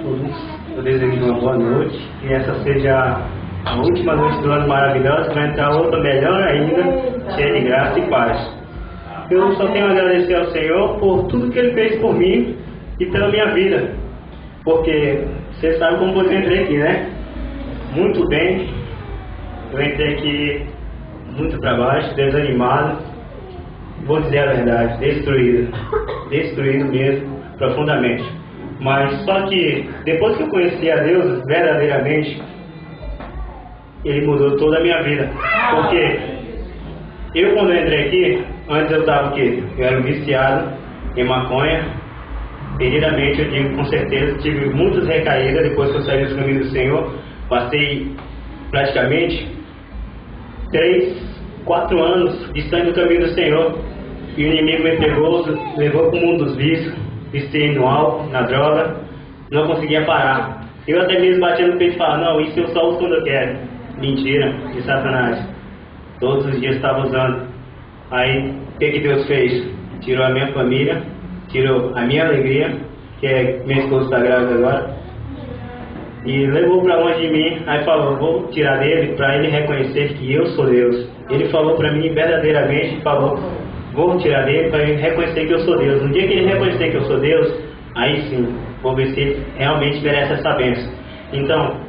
todos. Eu desejo uma boa noite, que essa seja a última noite do ano maravilhosa, vai entrar outra melhor ainda, cheia de graça e paz. Eu só tenho a agradecer ao Senhor por tudo que Ele fez por mim e pela minha vida, porque você sabe como eu entrei aqui, né? Muito bem, eu entrei aqui muito para baixo, desanimado, vou dizer a verdade, destruído mesmo, profundamente. Mas só que depois que eu conheci a Deus verdadeiramente, Ele mudou toda a minha vida. Porque eu, quando eu entrei aqui, antes eu estava o quê? Eu era um viciado em maconha. Perdidamente, eu digo com certeza, tive muitas recaídas depois que eu saí dos caminhos do Senhor. Passei praticamente 4 anos distante do caminho do Senhor. E o inimigo me pegou, levou para o mundo dos vícios, viciei no álcool, na droga, não conseguia parar. Eu até mesmo batia no peito e falava, não, isso eu só uso quando eu quero. Mentira, de Satanás. Todos os dias estava usando. Aí, o que Deus fez? Tirou a minha família, tirou a minha alegria, que é minha esposa está grávida agora, e levou para longe de mim. Aí falou, vou tirar dele para ele reconhecer que eu sou Deus. Ele falou para mim verdadeiramente, falou, vou tirar dele para ele reconhecer que eu sou Deus. No dia que ele reconhecer que eu sou Deus, aí sim, vou ver se ele realmente merece essa bênção. Então,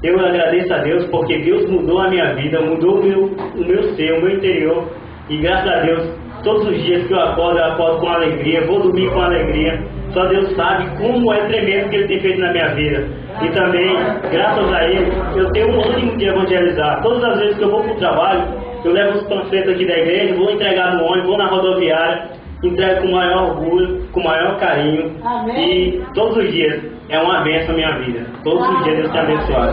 eu agradeço a Deus porque Deus mudou a minha vida, mudou o meu ser, o meu interior. E graças a Deus, todos os dias que eu acordo com alegria, vou dormir com alegria. Só Deus sabe como é tremendo o que Ele tem feito na minha vida. E também, graças a Ele, eu tenho um ânimo de evangelizar. Todas as vezes que eu vou para o trabalho, eu levo os panfletos aqui da igreja, vou entregar no ônibus, vou na rodoviária, entrego com o maior orgulho, com o maior carinho. Amém. E todos os dias é uma bênção na minha vida. Todos os dias Deus te abençoe.